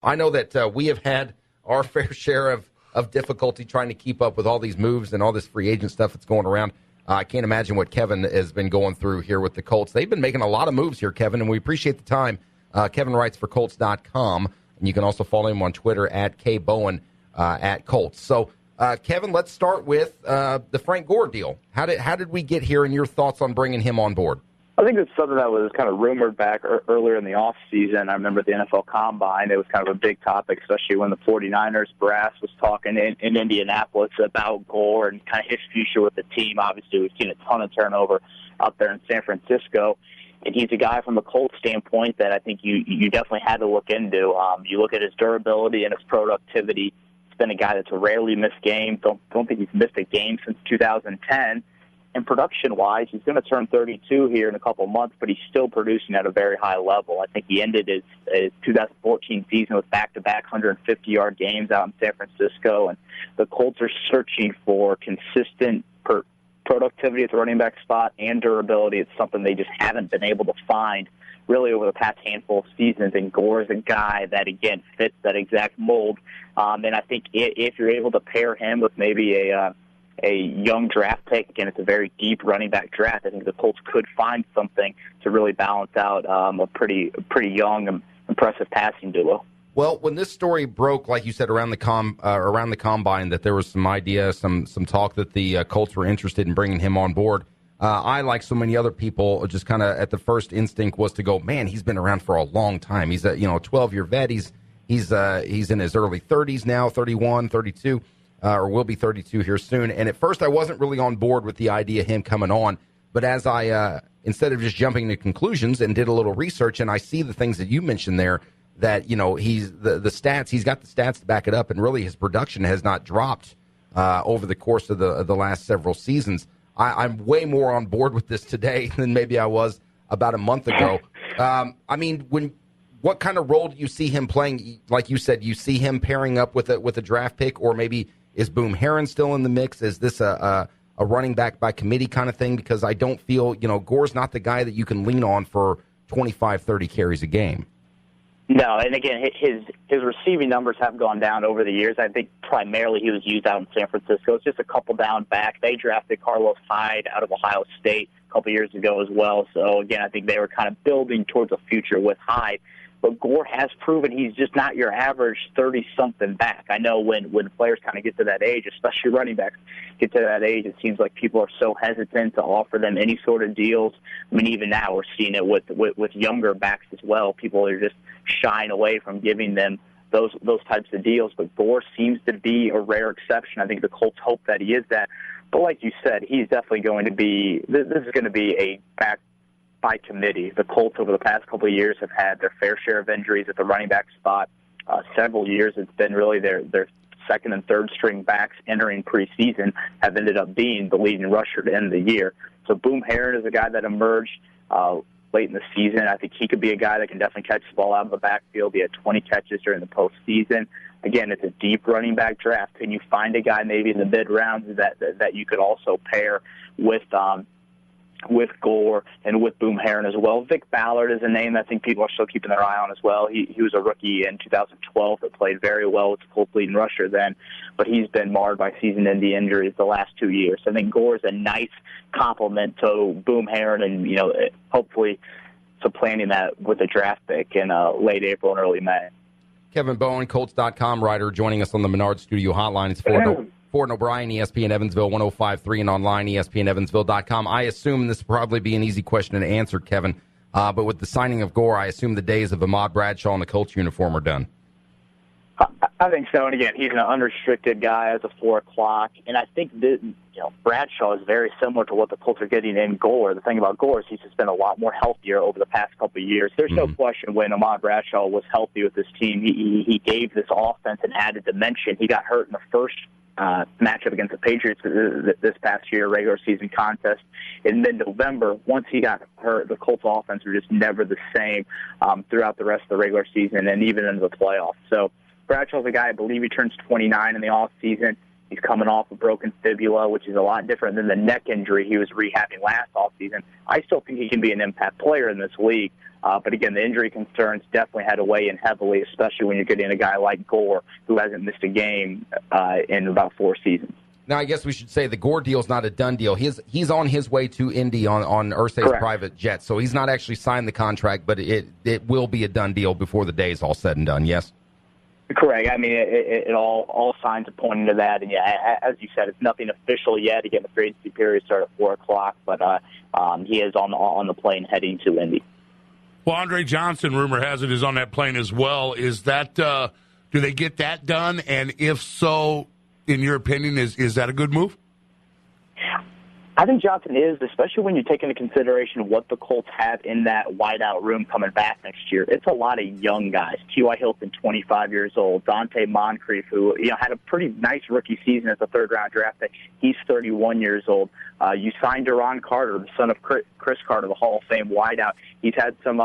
I know that we have had our fair share of difficulty trying to keep up with all these moves and all this free agent stuff that's going around. I can't imagine what Kevin has been going through here with the Colts. They've been making a lot of moves here, Kevin, and we appreciate the time. Kevin writes for Colts.com, and you can also follow him on Twitter at KBowen at Colts. So, Kevin, let's start with the Frank Gore deal. How did we get here, and your thoughts on bringing him on board? I think it's something that was kind of rumored back earlier in the offseason. I remember at the NFL Combine, it was kind of a big topic, especially when the 49ers brass was talking in Indianapolis about Gore and kind of his future with the team. Obviously, we've seen a ton of turnover out there in San Francisco. And he's a guy from a Colts standpoint that I think you definitely had to look into. You look at his durability and his productivity. He's been a guy that's rarely missed games. Don't think he's missed a game since 2010. And production-wise, he's going to turn 32 here in a couple months, but he's still producing at a very high level. I think he ended his 2014 season with back-to-back 150-yard games out in San Francisco. And the Colts are searching for consistent productivity at the running back spot and durability. It's something they just haven't been able to find really over the past handful of seasons. And Gore is a guy that, again, fits that exact mold. And I think if you're able to pair him with maybe a young draft pick, again, it's a very deep running back draft, I think the Colts could find something to really balance out a pretty young, impressive passing duo. Well, when this story broke, like you said, around the combine, that there was some idea, some talk that the Colts were interested in bringing him on board. I, like so many other people, just kind of at the first instinct was to go, man, he's been around for a long time. He's a 12-year vet. He's in his early 30s now, 31, 32. Or will be 32 here soon. And at first I wasn't really on board with the idea of him coming on. But as I, instead of just jumping to conclusions and did a little research, and I see the things that you mentioned there, that, he's the stats, he's got the stats to back it up, and really his production has not dropped over the course of the last several seasons. I'm way more on board with this today than maybe I was about a month ago. What kind of role do you see him playing? Like you said, you see him pairing up with a draft pick, or maybe is Boom Herron still in the mix? Is this a running back by committee kind of thing? Because I don't feel, Gore's not the guy that you can lean on for 25, 30 carries a game. No, and again, his receiving numbers have gone down over the years. I think primarily he was used out in San Francisco. It's just a couple down back. They drafted Carlos Hyde out of Ohio State a couple years ago as well. So, again, I think they were kind of building towards a future with Hyde. But Gore has proven he's just not your average 30-something back. I know when players kind of get to that age, especially running backs get to that age, it seems like people are so hesitant to offer them any sort of deals. I mean, even now we're seeing it with younger backs as well. People are just shying away from giving them those types of deals. But Gore seems to be a rare exception. I think the Colts hope that he is that. But like you said, he's definitely going to be – this is going to be a back – by committee. The Colts over the past couple of years have had their fair share of injuries at the running back spot. Several years it's been really their second and third string backs entering preseason have ended up being the leading rusher to end the year. So Boom Herron is a guy that emerged late in the season. I think he could be a guy that can definitely catch the ball out of the backfield. He had 20 catches during the postseason. Again, it's a deep running back draft. Can you find a guy maybe in the mid rounds that you could also pair with Gore and with Boom Herron as well? Vic Ballard is a name that I think people are still keeping their eye on as well. He was a rookie in 2012 that played very well with the Colts leading rusher then, but he's been marred by season-ending injuries the last 2 years. I think Gore is a nice complement to Boom Herron, and hopefully supplanting that with a draft pick in late April and early May. Kevin Bowen, Colts.com writer, joining us on the Menard Studio Hotline. It's Ford and O'Brien, ESPN Evansville 105.3, and online, ESPNEvansville.com. I assume this will probably be an easy question to answer, Kevin, but with the signing of Gore, I assume the days of Ahmad Bradshaw in the Colts uniform are done. I think so, and again, he's an unrestricted guy as a 4 o'clock, and I think that, Bradshaw is very similar to what the Colts are getting in Gore. The thing about Gore is he's just been a lot more healthier over the past couple of years. There's no question when Ahmad Bradshaw was healthy with this team, he gave this offense an added dimension. He got hurt in the first matchup against the Patriots this past year, regular season contest in mid-November. Once he got hurt, the Colts offense were just never the same throughout the rest of the regular season and even into the playoffs. So Bradshaw's a guy, I believe he turns 29 in the offseason. He's coming off a broken fibula, which is a lot different than the neck injury he was rehabbing last offseason. I still think he can be an impact player in this league. But again, the injury concerns definitely had to weigh in heavily, especially when you're getting a guy like Gore, who hasn't missed a game in about 4 seasons. Now, I guess we should say the Gore deal's not a done deal. He's on his way to Indy on Irsay's private jet, so he's not actually signed the contract, but it will be a done deal before the day is all said and done, yes? Correct. I mean, it all signs are pointing to that. And, yeah, as you said, it's nothing official yet. Again, the free agency period starts at 4 o'clock, but he is on the plane heading to Indy. Well, Andre Johnson, rumor has it, is on that plane as well. Is that do they get that done? And if so, in your opinion, is that a good move? I think Johnson is, especially when you take into consideration what the Colts have in that wideout room coming back next year. It's a lot of young guys. T.Y. Hilton, 25 years old. Dante Moncrief, who had a pretty nice rookie season as a third-round draft pick. He's 31 years old. You signed Deron Carter, the son of Chris Carter, the Hall of Fame wideout. He's had some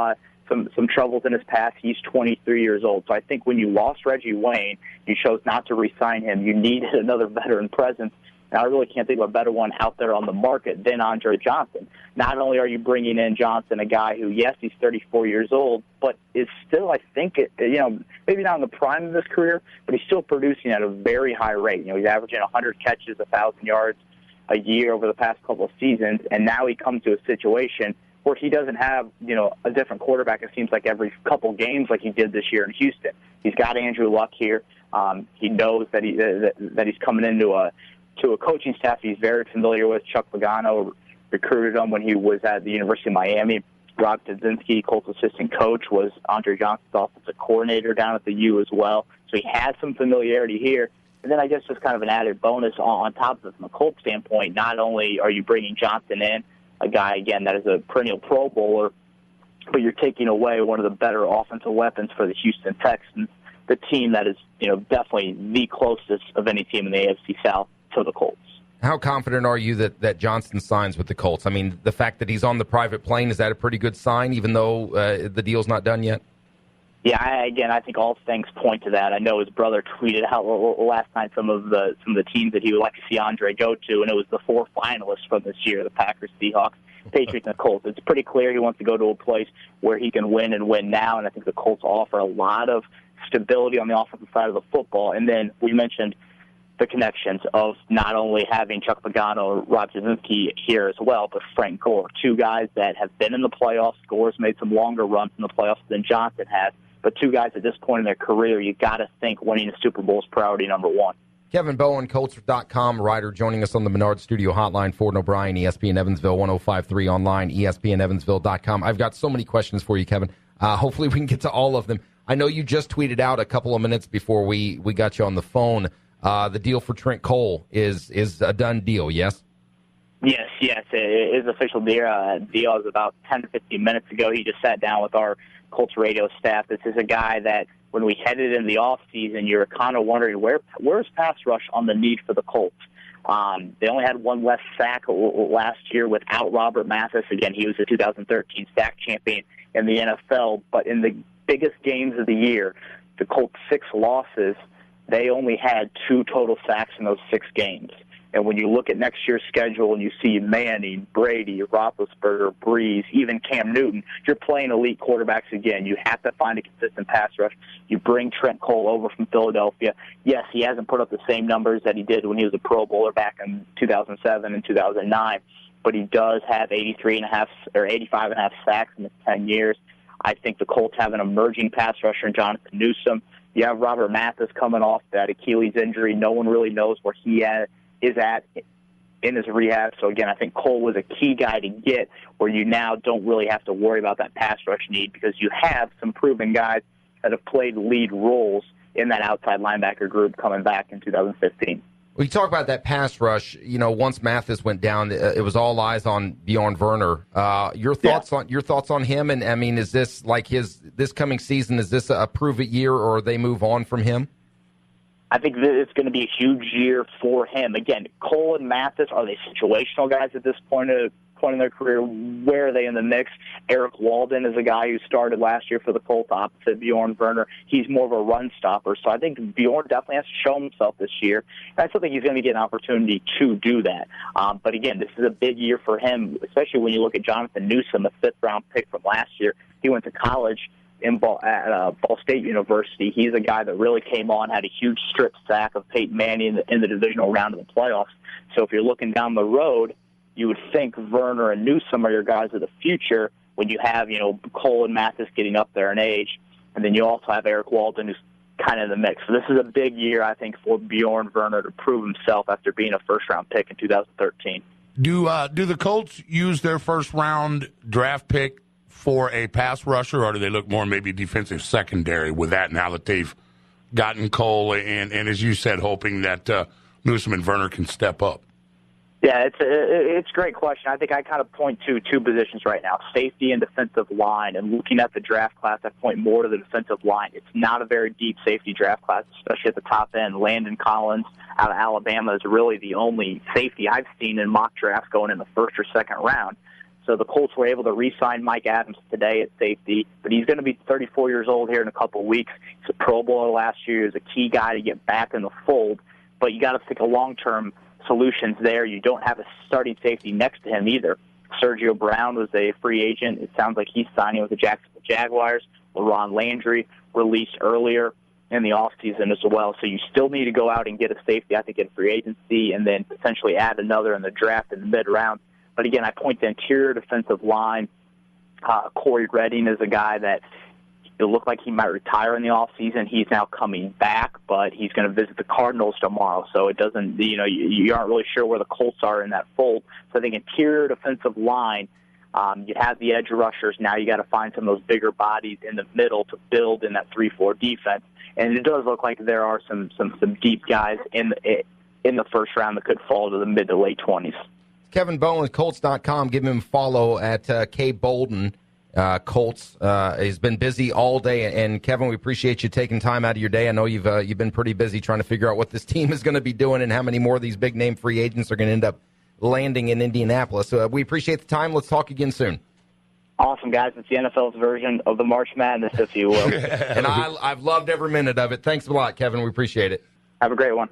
troubles in his past. He's 23 years old. So I think when you lost Reggie Wayne, you chose not to re-sign him. You needed another veteran presence. And I really can't think of a better one out there on the market than Andre Johnson. Not only are you bringing in Johnson, a guy who, yes, he's 34 years old, but is still, I think, maybe not in the prime of his career, but he's still producing at a very high rate. He's averaging 100 catches, 1,000 yards a year over the past couple of seasons, and now he comes to a situation where he doesn't have, a different quarterback, it seems like, every couple games like he did this year in Houston. He's got Andrew Luck here. He knows that he's coming into a coaching staff he's very familiar with. Chuck Pagano recruited him when he was at the University of Miami. Rob Kaczynski, Colts assistant coach, was Andre Johnson's offensive coordinator down at the U as well. So he has some familiarity here. And then I guess just kind of an added bonus on top of it from a Colts standpoint, not only are you bringing Johnson in, a guy, again, that is a perennial Pro Bowler, but you're taking away one of the better offensive weapons for the Houston Texans, the team that is, definitely the closest of any team in the AFC South to the Colts. How confident are you that Johnson signs with the Colts? I mean, the fact that he's on the private plane, is that a pretty good sign, even though the deal's not done yet? Yeah, I think all things point to that. I know his brother tweeted out last night some of the teams that he would like to see Andre go to, and it was the 4 finalists from this year: the Packers, Seahawks, Patriots, and the Colts. It's pretty clear he wants to go to a place where he can win and win now, and I think the Colts offer a lot of stability on the offensive side of the football. And then we mentioned the connections of not only having Chuck Pagano or Rob Kaczynski here as well, but Frank Gore, 2 guys that have been in the playoffs. Gore's made some longer runs in the playoffs than Johnson has, but 2 guys at this point in their career, you got to think winning a Super Bowl is priority number 1. Kevin Bowen, Colts.com writer, joining us on the Menard Studio Hotline. Ford and O'Brien, ESPN Evansville, 1053 online, ESPNEvansville.com. I've got so many questions for you, Kevin. Hopefully we can get to all of them. I know you just tweeted out a couple of minutes before we got you on the phone. The deal for Trent Cole is a done deal, yes? Yes, it is official deal. Deal is about 10 to 15 minutes ago. He just sat down with our Colts radio staff. This is a guy that when we headed into the offseason, you were kind of wondering where's pass rush on the need for the Colts. They only had 1 less sack last year without Robert Mathis. Again, he was the 2013 sack champion in the NFL, but in the biggest games of the year, the Colts' 6 losses, they only had 2 total sacks in those 6 games. And when you look at next year's schedule and you see Manning, Brady, Roethlisberger, Breeze, even Cam Newton, you're playing elite quarterbacks again. You have to find a consistent pass rush. You bring Trent Cole over from Philadelphia. Yes, he hasn't put up the same numbers that he did when he was a Pro Bowler back in 2007 and 2009, but he does have 85.5 sacks in his 10 years. I think the Colts have an emerging pass rusher in Jonathan Newsom. You have Robert Mathis coming off that Achilles injury. No one really knows where he is at in his rehab. So, again, I think Cole was a key guy to get where you now don't really have to worry about that pass rush need because you have some proven guys that have played lead roles in that outside linebacker group coming back in 2015. We talk about that pass rush. Once Mathis went down, it was all eyes on Bjorn Werner. Your thoughts on him? And I mean, is this like this coming season? Is this a prove it year, or they move on from him? I think that it's going to be a huge year for him. Again, Cole and Mathis, are they situational guys at this point of point in their career, where are they in the mix? Eric Walden is a guy who started last year for the Colts opposite Bjorn Werner. He's more of a run stopper, so I think Bjorn definitely has to show himself this year. And I still think he's going to get an opportunity to do that. But again, this is a big year for him, especially when you look at Jonathan Newsom, a fifth-round pick from last year. He went to college at Ball State University. He's a guy that really came on, had a huge strip sack of Peyton Manning in the divisional round of the playoffs. So if you're looking down the road, you would think Werner and Newsom are your guys of the future when you have, Cole and Mathis getting up there in age. And then you also have Eric Walden, who's kind of in the mix. So this is a big year, I think, for Bjorn Werner to prove himself after being a first-round pick in 2013. Do the Colts use their first-round draft pick for a pass rusher, or do they look more maybe defensive secondary with that now that they've gotten Cole and as you said, hoping that Newsom and Werner can step up? Yeah, it's a great question. I think I kind of point to two positions right now, safety and defensive line. And looking at the draft class, I point more to the defensive line. It's not a very deep safety draft class, especially at the top end. Landon Collins out of Alabama is really the only safety I've seen in mock drafts going in the first or second round. So the Colts were able to re-sign Mike Adams today at safety, but he's going to be 34 years old here in a couple of weeks. He's a Pro Bowler last year. He's a key guy to get back in the fold, but you got to think of long-term solutions there. You don't have a starting safety next to him either. Sergio Brown was a free agent. It sounds like he's signing with the Jacksonville Jaguars. LaRon Landry released earlier in the offseason as well. So you still need to go out and get a safety, I think, in free agency, and then potentially add another in the draft in the mid-round. But again, I point to interior defensive line. Corey Redding is a guy that it looked like he might retire in the offseason. He's now coming back, but he's going to visit the Cardinals tomorrow. So it doesn't, you aren't really sure where the Colts are in that fold. So I think interior defensive line, you have the edge rushers. Now you got to find some of those bigger bodies in the middle to build in that 3-4 defense. And it does look like there are some deep guys in the first round that could fall to the mid to late 20s. Kevin Bowen with Colts.com. Give him a follow at K. Bolden. Colts. He's been busy all day. And, Kevin, we appreciate you taking time out of your day. I know you've been pretty busy trying to figure out what this team is going to be doing and how many more of these big-name free agents are going to end up landing in Indianapolis. So we appreciate the time. Let's talk again soon. Awesome, guys. It's the NFL's version of the March Madness, if you will. And I've loved every minute of it. Thanks a lot, Kevin. We appreciate it. Have a great one.